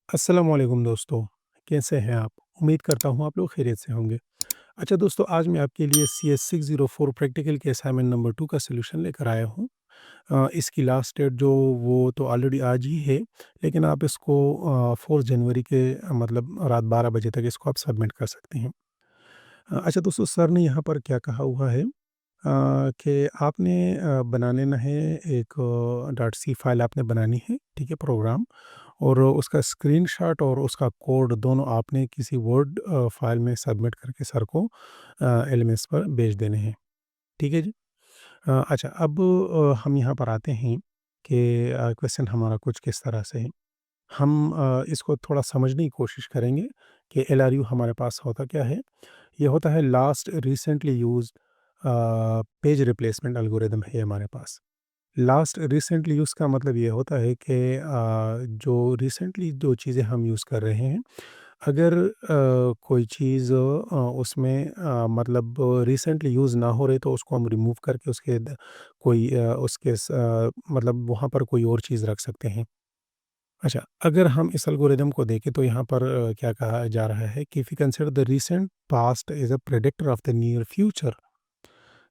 अस्सलाम वालेकुम दोस्तों, कैसे हैं आप? उम्मीद करता हूँ आप लोग खैरियत से होंगे। अच्छा दोस्तों, आज मैं आपके लिए CS 604 प्रैक्टिकल के असाइनमेंट नंबर 2 का सॉल्यूशन लेकर आया हूँ। इसकी लास्ट डेट जो वो तो ऑलरेडी आज ही है, लेकिन आप इसको 4 जनवरी के मतलब रात 12 बजे तक इसको आप सबमिट कर सकते हैं। अच्छा दोस्तों, सर ने यहाँ पर क्या कहा हुआ है कि आपने बनाने ना है एक डॉट सी फाइल आपने बनानी है, ठीक है, प्रोग्राम और उसका स्क्रीनशॉट और उसका कोड दोनों आपने किसी वर्ड फाइल में सबमिट करके सर को एलएमएस पर भेज देने हैं, ठीक है जी। अच्छा अब हम यहाँ पर आते हैं कि क्वेश्चन हमारा कुछ किस तरह से है। हम इसको थोड़ा समझने की कोशिश करेंगे कि एलआरयू हमारे पास होता क्या है। ये होता है last recently used page replacement algorithm है हमारे पास। लास्ट रिसेंटली यूज़ का मतलब ये होता है कि जो रिसेंटली जो चीज़ें हम यूज़ कर रहे हैं, अगर कोई चीज़ उसमें मतलब रिसेंटली यूज़ ना हो रही तो उसको हम रिमूव करके उसके कोई मतलब वहाँ पर कोई और चीज़ रख सकते हैं। अच्छा, अगर हम इस एल्गोरिदम को देखें तो यहाँ पर क्या कहा जा रहा है कि if you consider the recent past as a predictor of the near future,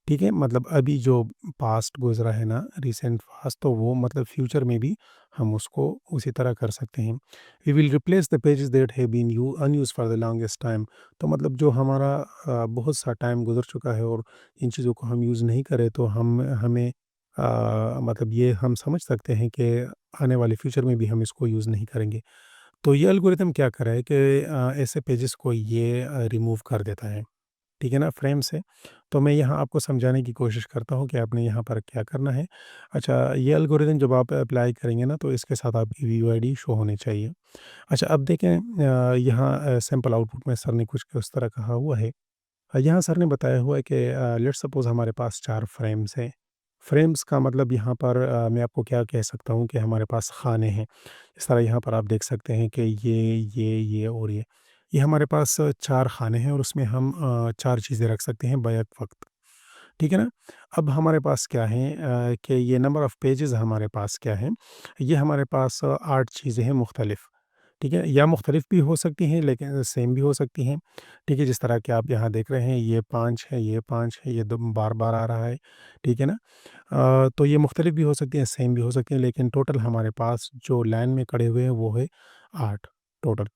ठीक है? मतलब अभी जो पास्ट गुज़रा है ना, रीसेंट पास्ट, तो वो मतलब फ्यूचर में भी हम उसको उसी तरह कर सकते हैं। We will replace the pages that have been you unused for the longest time. तो मतलब जो हमारा बहुत सा टाइम गुज़र चुका है और इन चीज़ों को हम यूज़ नहीं करें तो हम हमें मतलब ये हम समझ सकते हैं कि आने वाले फ्यूचर में भी हम इसको यूज़ नहीं करेंगे। तो ये एल्गोरिथम क्या कर रहा है कि ऐसे पेजेस को ये रिमूव कर देता है। ठीक है ना, फ्रेम से। तो मैं यहाँ आपको समझाने की कोशिश करता हूँ कि आपने यहाँ पर क्या करना है। अच्छा, ये एल्गोरिदम जब आप अप्लाई करेंगे ना तो इसके साथ आपकी वीयूआईडी शो होनी चाहिए। अच्छा, अब देखें यहाँ सैंपल आउटपुट में सर ने कुछ उस तरह कहा हुआ है। यहाँ सर ने बताया हुआ है कि लेट्स सपोज़ हमारे पास 4 फ्रेम्स हैं। फ्रेम्स का मतलब यहाँ पर मैं आपको क्या कह सकता हूँ कि हमारे पास खाने हैं। इस तरह यहाँ पर आप देख सकते हैं कि ये और ये। ये हमारे पास 4 खाने हैं और उसमें हम 4 चीज़ें रख सकते हैं बैक वक़्त। ठीक है ना? अब हमारे पास क्या है कि ये नंबर ऑफ़ पेजेज़ हमारे पास क्या है, ये हमारे पास 8 चीज़ें हैं मुख्तलिफ़। ठीक है? या मुख्तलिफ़ भी हो सकती हैं लेकिन सेम भी हो सकती हैं। ठीक है? जिस तरह के आप यहाँ देख रहे हैं, ये 5 है, ये 5 है, ये दो बार-बार आ रहा है। ठीक है ना? तो ये मुख्तलिफ़ भी हो सकती हैं, सेम भी हो सकती हैं, लेकिन टोटल हमारे पास जो लाइन में खड़े हुए हैं वो है 8 टोटल।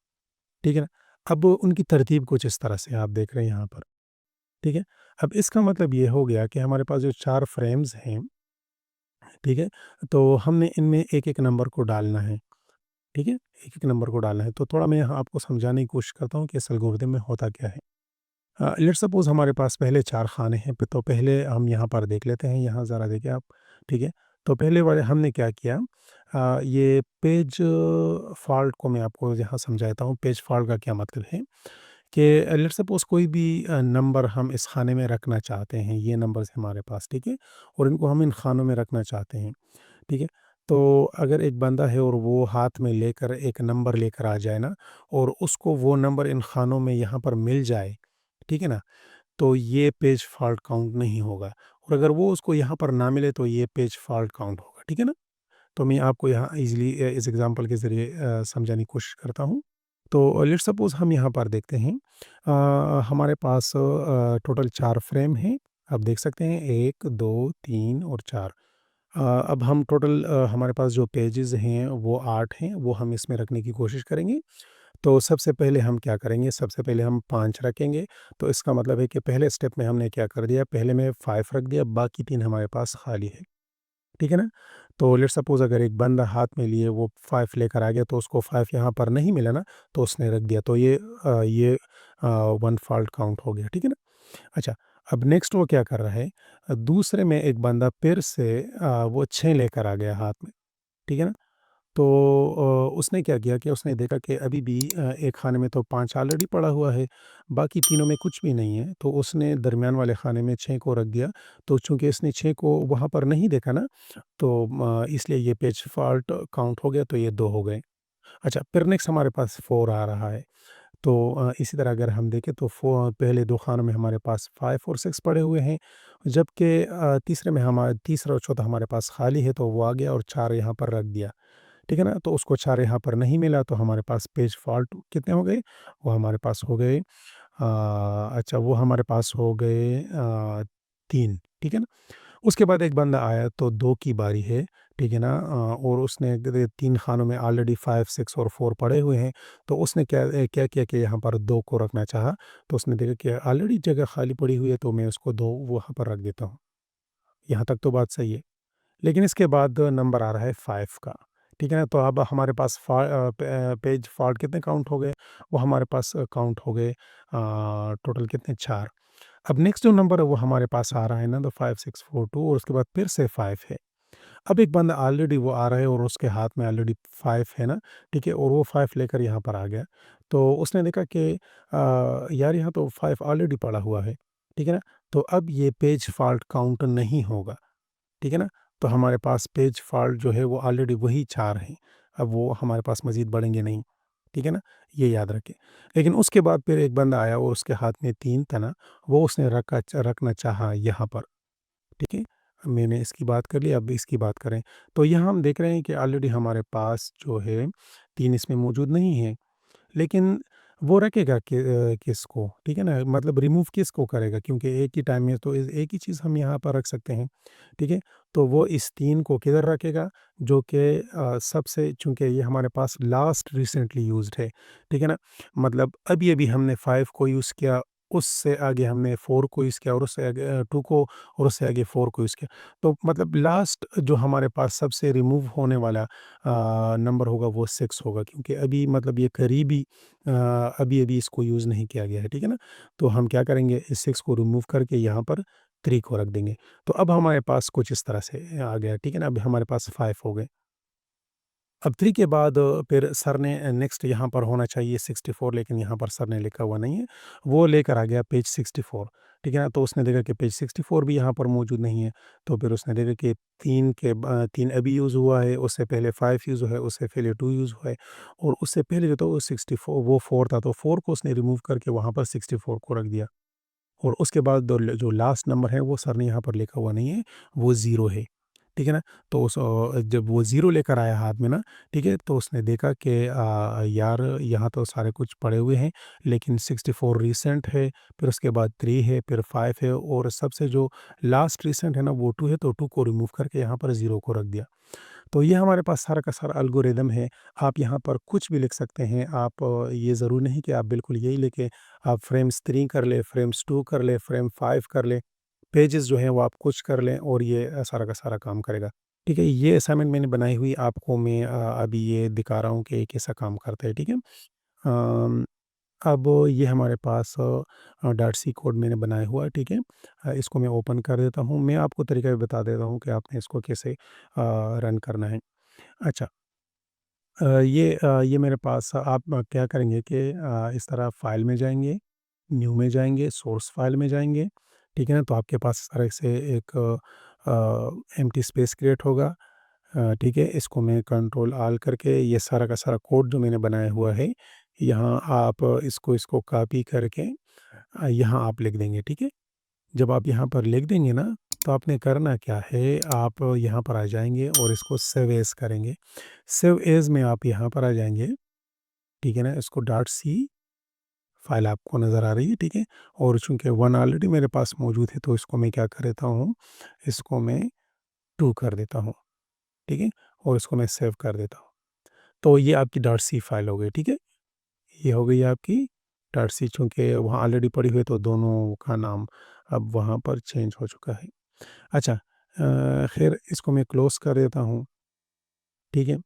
ठीक है ना? अब उनकी तरतीब कुछ इस तरह से आप देख रहे हैं यहाँ पर। ठीक है? अब इसका मतलब ये हो गया कि हमारे पास जो 4 फ्रेम्स हैं, ठीक है? तो हमने इनमें एक-एक नंबर को डालना है, ठीक है? एक-एक नंबर को डालना है। तो थोड़ा मैं यहाँ आपको समझाने की कोशिश करता हूँ कि इस एल्गोरिदम में होता क्या है। लेट्स सपोज़ हमारे पास पहले 4 खाने हैं, प तो पहले हम यहाँ पर देख लेते हैं, यहाँ ज़रा देखिए आप, ठीक है? तो पहले वाले हमने क्या किया, ये पेज फ़ॉल्ट को मैं आपको यहाँ समझाता हूँ। पेज फ़ॉल्ट का क्या मतलब है कि लेट्स सपोज़ कोई भी नंबर हम इस खाने में रखना चाहते हैं, ये नंबर्स हमारे पास, ठीक है? और इनको हम इन खानों में रखना चाहते हैं, ठीक है? तो अगर एक बंदा है और वो हाथ में लेकर एक नंबर लेकर आ जाए ना और उसको वो नंबर इन खानों में यहाँ पर मिल जाए, ठीक है ना? तो ये पेज फ़ॉल्ट काउंट नहीं होगा और अगर वो उसको यहाँ पर ना मिले तो ये पेज फ़ॉल्ट काउंट होगा, ठीक है ना? तो मैं आपको यहाँ ईज़िली इस एग्ज़ाम्पल के ज़रिए समझाने की कोशिश करता हूँ। तो लेट्स सपोज़ हम यहाँ पर देखते हैं हमारे पास टोटल 4 फ्रेम हैं। आप देख सकते हैं 1, 2, 3 और 4। अब हम टोटल हमारे पास जो पेजेज़ हैं वो 8 हैं, वो हम इसमें रखने की कोशिश करेंगे। तो सबसे पहले हम क्या करेंगे, सबसे पहले हम 5 रखेंगे। तो इसका मतलब है कि पहले स्टेप में हमने क्या कर दिया, पहले में 5 रख दिया, बाकी 3 हमारे पास खाली है। ठीक है ना? तो लेट्स सपोज़ अगर एक बंदा हाथ में लिए वो 5 लेकर आ गया तो उसको 5 यहाँ पर नहीं मिला ना, तो उसने रख दिया। तो ये 1 फ़ॉल्ट काउंट हो गया। ठीक है ना? अच्छा, अब नेक्स्ट वो क्या कर रहा है, दूसरे में एक बंदा फिर से वो 6 लेकर आ गया हाथ में। ठीक है ना? तो उसने क्या किया कि उसने देखा कि अभी भी एक खाने में तो 5 ऑलरेडी पड़ा हुआ है, बाकी तीनों में कुछ भी नहीं है, तो उसने दरमियान वाले खाने में 6 को रख दिया। तो चूँकि इसने 6 को वहाँ पर नहीं देखा ना, तो इसलिए ये पेज फ़ॉल्ट काउंट हो गया, तो ये 2 हो गए। अच्छा, फिर नेक्स्ट हमारे पास 4 आ रहा है। तो इसी तरह अगर हम देखें तो पहले 2 खानों में हमारे पास 5 और 6 पड़े हुए हैं, जबकि तीसरे में हमारा तीसरा और चौथा हमारे पास खाली है, तो वो आ गया और 4 यहाँ पर रख दिया। ठीक है ना? तो उसको 4 यहाँ पर नहीं मिला, तो हमारे पास पेज फ़ॉल्ट कितने हो गए? वो हमारे पास हो गए अच्छा वो हमारे पास हो गए 3, ठीक है ना? उसके बाद एक बंदा आया तो 2 की बारी है, ठीक है ना? और उसने 3 खानों में ऑलरेडी 5, 6 और 4 पड़े हुए हैं, तो उसने क्या किया कि यहाँ पर 2 को रखना चाहा, तो उसने देखा कि ऑलरेडी जगह खाली पड़ी हुई है, तो मैं उसको 2 वहाँ पर रख देता हूँ। यहाँ तक तो बात सही है। लेकिन इसके बाद नंबर आ रहा है 5 का, ठीक है ना? तो अब हमारे पास पेज फॉल्ट कितने काउंट हो गए? वो हमारे पास काउंट हो गए टोटल कितने 4। अब नेक्स्ट जो नंबर है वो हमारे पास आ रहा है ना, तो 5, 6, 4, 2 और उसके बाद फिर से 5 है। अब एक बंदा ऑलरेडी वो आ रहा है और उसके हाथ में ऑलरेडी 5 है ना, ठीक है? और वो 5 लेकर यहाँ पर आ गया। तो उसने देखा कि यार यहाँ तो 5 ऑलरेडी पड़ा हुआ है, ठीक है ना? तो अब ये पेज फॉल्ट काउंट नहीं होगा। ठीक है ना? तो हमारे पास पेज फ़ॉल्ट जो है वो ऑलरेडी वही 4 हैं। अब वो हमारे पास मज़ीद बढ़ेंगे नहीं। ठीक है ना? ये याद रखें। लेकिन उसके बाद फिर एक बंदा आया और उसके हाथ में 3 था ना, वो उसने रखना चाहा यहाँ पर। ठीक है? मैंने इसकी बात कर ली, अब इसकी बात करें। तो यहाँ हम देख रहे हैं कि ऑलरेडी हमारे पास जो है 3 इसमें मौजूद नहीं है। लेकिन वो रखेगा किसको, ठीक है ना? मतलब रिमूव किसको करेगा, क्योंकि एक ही टाइम में तो एक ही चीज़ हम यहाँ पर रख सकते हैं, ठीक है? तो वो इस 3 को किधर रखेगा, जो कि सबसे, चूँकि ये हमारे पास लास्ट रिसेंटली यूज़्ड है, ठीक है ना? मतलब अभी-अभी हमने 5 को यूज़ किया, उससे आगे हमने 4 को यूज़ किया और उससे आगे 2 को और उससे आगे 4 को यूज़ किया। तो मतलब लास्ट जो हमारे पास सबसे रिमूव होने वाला नंबर होगा वो 6 होगा, क्योंकि अभी मतलब ये करीबी अभी-अभी इसको यूज़ नहीं किया गया है, ठीक है ना? तो हम क्या करेंगे, इस 6 को रिमूव करके यहाँ पर 3 को रख देंगे। तो अब हमारे पास कुछ इस तरह से आ गया, ठीक है ना? अब हमारे पास 5 हो गए। अब 3 के बाद फिर सर ने नेक्स्ट यहाँ पर होना चाहिए 64, लेकिन यहाँ पर सर ने लिखा हुआ नहीं है। वो लेकर आ गया पेज 64, ठीक है ना? तो उसने देखा कि पेज 64 भी यहाँ पर मौजूद नहीं है। तो फिर उसने देखा कि 3 अभी यूज़ हुआ है, उससे पहले 5 यूज़ हुआ है, उससे पहले 2 यूज़ हुआ है और उससे पहले जो था वो 64 वो 4 था, तो 4 को उसने रिमूव करके वहाँ पर 64 को रख दिया। और उसके बाद जो लास्ट नंबर है वो सर ने यहाँ पर लिखा हुआ नहीं है, वो 0 है। ठीक है ना? तो जब वो 0 लेकर आया हाथ में ना, ठीक है? तो उसने देखा कि यार यहाँ तो सारे कुछ पड़े हुए हैं, लेकिन 64 रीसेंट है, फिर उसके बाद 3 है, फिर 5 है और सबसे जो लास्ट रीसेंट है ना वो 2 है, तो 2 को रिमूव करके यहाँ पर 0 को रख दिया। तो ये हमारे पास सारा का सारा एल्गोरिदम है। आप यहाँ पर कुछ भी लिख सकते हैं। आप ये ज़रूरी नहीं कि आप बिल्कुल यही लिखें। आप फ्रेम्स 3 कर लें, फ्रेम्स 2 कर लें, फ्रेम 5 कर लें। पेजेज़ जो हैं वो आप कुछ कर लें और ये सारा का सारा काम करेगा। ठीक है? ये असाइनमेंट मैंने बनाई हुई आपको मैं अभी ये दिखा रहा हूँ कि ये कैसा काम करता है। ठीक है? अम, अब ये हमारे पास डॉट सी कोड मैंने बनाया हुआ है, ठीक है? इसको मैं ओपन कर देता हूँ। मैं आपको तरीका भी बता देता हूँ कि आपने इसको कैसे रन करना है। अच्छा ये मेरे पास आप क्या करेंगे कि इस तरह फ़ाइल में जाएँगे, न्यू में जाएँगे, सोर्स फ़ाइल में जाएँगे, ठीक है ना? तो आपके पास इस तरह से एक एम्प्टी स्पेस क्रिएट होगा। ठीक है? इसको मैं कंट्रोल ऑल करके ये सारा का सारा कोड जो मैंने बनाया हुआ है, यहाँ आप इसको कॉपी करके यहाँ आप लिख देंगे, ठीक है? जब आप यहाँ पर लिख देंगे ना, तो आपने करना क्या है, आप यहाँ पर आ जाएँगे और इसको सेव एज़ करेंगे। सेव एज़ में आप यहाँ पर आ जाएँगे, ठीक है ना? इसको डॉट सी फ़ाइल आपको नज़र आ रही है, ठीक है? और चूँकि 1 ऑलरेडी मेरे पास मौजूद है, तो इसको मैं क्या कर देता हूँ, इसको मैं 2 कर देता हूँ, ठीक है? और इसको मैं सेव कर देता हूँ। तो ये आपकी डॉट सी फ़ाइल हो गई, ठीक है? ये हो गई आपकी डॉट सी, चूँकि वहाँ ऑलरेडी पड़ी हुई है, तो दोनों का नाम अब वहाँ पर चेंज हो चुका है। अच्छा ख़ैर इसको मैं क्लोज़ कर देता हूँ, ठीक है?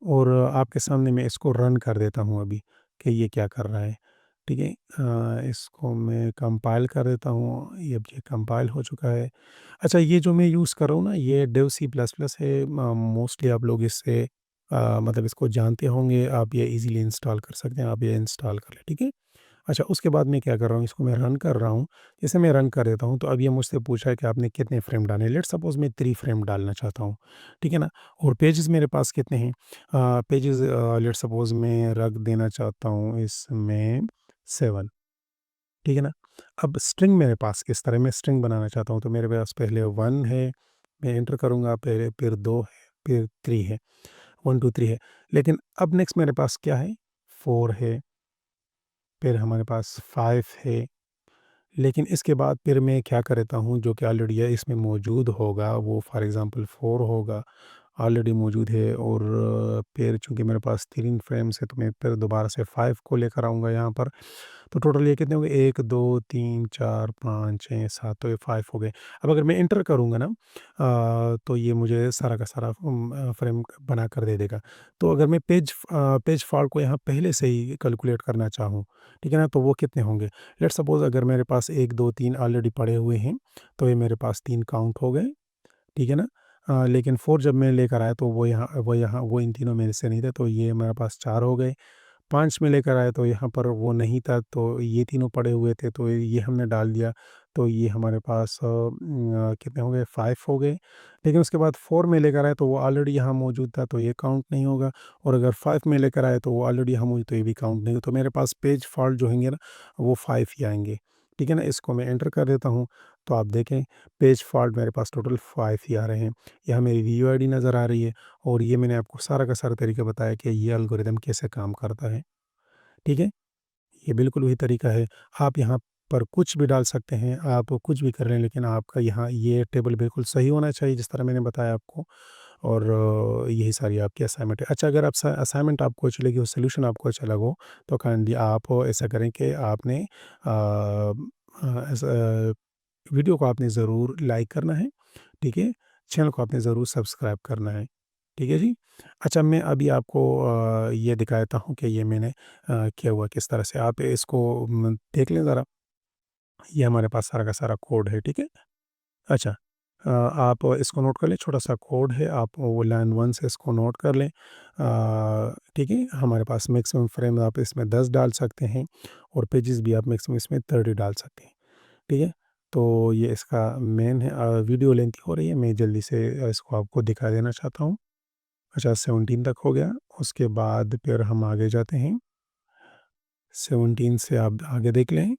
और आपके सामने मैं इसको रन कर देता हूँ अभी कि ये क्या कर रहा है, ठीक है? इसको मैं कंपाइल कर देता हूँ, ये अब ये कंपाइल हो चुका है। अच्छा ये जो मैं यूज़ कर रहा हूँ ना, ये डेव सी प्लस प्लस है, मोस्टली आप लोग इससे मतलब इसको जानते होंगे, आप ये ईज़िली इंस्टॉल कर सकते हैं, आप ये इंस्टॉल कर लें, ठीक है? अच्छा उसके बाद मैं क्या कर रहा हूँ, इसको मैं रन कर रहा हूँ। जैसे मैं रन कर देता हूँ, तो अब ये मुझसे पूछा है कि आपने कितने फ्रेम डाले। लेट्स सपोज़ मैं 3 फ्रेम डालना चाहता हूँ, ठीक है ना? और पेजेज़ मेरे पास कितने हैं? पेजेज़ लेट्स सपोज़ मैं रख देना चाहता हूँ इसमें 7, ठीक है ना? अब स्ट्रिंग मेरे पास किस तरह मैं स्ट्रिंग बनाना चाहता हूँ, तो मेरे पास पहले 1 है, मैं एंटर करूँगा, पहले फिर 2 है, फिर 3 है। 1 2 3 है। लेकिन अब नेक्स्ट मेरे पास क्या है? 4 है, फिर हमारे पास 5 है। लेकिन इसके बाद फिर मैं क्या करता हूँ, जो कि ऑलरेडी है इसमें मौजूद होगा, वो फॉर एग्ज़ाम्पल 4 होगा, ऑलरेडी मौजूद है। और फिर चूँकि मेरे पास 3 फ्रेम्स है, तो मैं फिर दोबारा से 5 को लेकर आऊँगा यहाँ पर। तो टोटल ये कितने हो गए? 1, 2, 3, 4, 5, 6, 7, तो ये 5 हो गए। अब अगर मैं एंटर करूँगा ना तो ये मुझे सारा का सारा फ्रेम बना कर दे देगा। तो अगर मैं पेज फॉल्ट को यहाँ पहले से ही कैलकुलेट करना चाहूँ, ठीक है ना? तो वो कितने होंगे? लेट्स सपोज़ अगर मेरे पास 1, 2, 3 ऑलरेडी पड़े हुए हैं, तो ये मेरे पास 3 काउंट हो गए, ठीक है ना? लेकिन 4 जब मैं लेकर आया, तो वो इन तीनों में से नहीं थे, तो ये मेरे पास 4 हो गए। 5 में लेकर आए, तो यहाँ पर वो नहीं था, तो ये तीनों पड़े हुए थे, तो ये हमने डाल दिया, तो ये हमारे पास कितने हो गए? 5 हो गए। लेकिन उसके बाद 4 में लेकर आए, तो वो ऑलरेडी यहाँ मौजूद था, तो ये काउंट नहीं होगा। और अगर 5 में लेकर आए, तो वो ऑलरेडी यहाँ मौजूद, तो ये भी काउंट नहीं होगा। तो मेरे पास पेज फॉल्ट जो होंगे ना, वो 5 ही आएँगे, ठीक है ना? इसको मैं एंटर कर देता हूँ, तो आप देखें पेज फॉल्ट मेरे पास टोटल 5 ही आ रहे हैं। यहाँ मेरी वीयूआईडी नज़र आ रही है, और ये मैंने आपको सारा का सारा तरीका बताया कि ये एल्गोरिदम कैसे काम करता है। ठीक है? ये बिल्कुल वही तरीका है। आप यहाँ पर कुछ भी डाल सकते हैं, आप कुछ भी कर लें, लेकिन आपका यहाँ ये टेबल बिल्कुल सही होना चाहिए, जिस तरह मैंने बताया आपको। और यही सारी आपकी असाइनमेंट है। अच्छा, अगर आप असाइनमेंट आपको अच्छी लगी हो, सॉल्यूशन आपको अच्छा लगा हो, तो काइंडली आप ऐसा करें कि आपने ऐसा वीडियो को आपने ज़रूर लाइक करना है, ठीक है? चैनल को आपने ज़रूर सब्सक्राइब करना है, ठीक है जी? अच्छा, मैं अभी आपको ये दिखाता हूँ कि ये मैंने किया हुआ किस तरह से। आप इसको देख लें ज़रा, ये हमारे पास सारा का सारा कोड है, ठीक है? अच्छा, आप इसको नोट कर लें, छोटा-सा कोड है, आप वो लाइन 1 से इसको नोट कर लें। ठीक है? हमारे पास मैक्सिमम फ्रेम आप इसमें 10 डाल सकते हैं, और पेजेज़ भी आप मैक्सिमम इसमें 30 डाल सकते हैं। ठीक है? तो ये इसका मेन है। वीडियो लेंथी हो रही है, मैं जल्दी से इसको आपको दिखा देना चाहता हूँ। अच्छा, 17 तक हो गया, उसके बाद फिर हम आगे जाते हैं। 17 से आप आगे देख लें,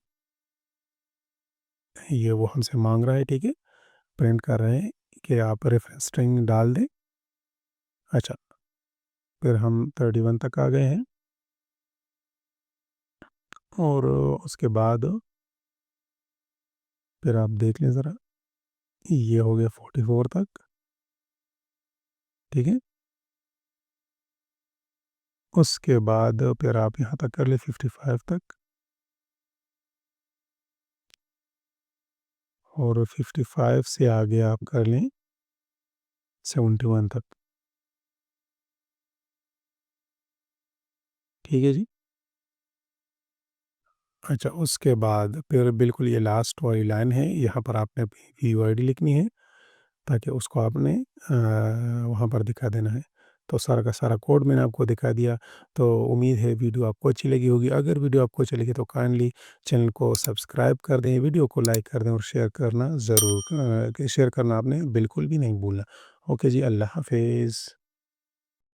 ये वो हमसे माँग रहा है, ठीक है? प्रिंट कर रहे हैं कि आप रेफ़रेंस स्ट्रिंग डाल दें। अच्छा, फिर हम 31 तक आ गए हैं, और उसके बाद फिर आप देख लें ज़रा, ये हो गया 44 तक, ठीक है? उसके बाद फिर आप यहाँ तक कर लें 55 तक, और 55 से आगे आप कर लें 71 तक, ठीक है जी? अच्छा, उसके बाद फिर बिल्कुल ये लास्ट वाली लाइन है, यहाँ पर आपने अपनी यूआईडी लिखनी है, ताकि उसको आपने वहाँ पर दिखा देना है। तो सारा का सारा कोड मैंने आपको दिखा दिया, तो उम्मीद है वीडियो आपको अच्छी लगी होगी। अगर वीडियो आपको अच्छी लगी, तो काइंडली चैनल को सब्सक्राइब कर दें, वीडियो को लाइक कर दें, और शेयर करना ज़रूर शेयर करना आपने बिल्कुल भी नहीं भूलना। ओके जी, अल्लाह हाफ़िज़।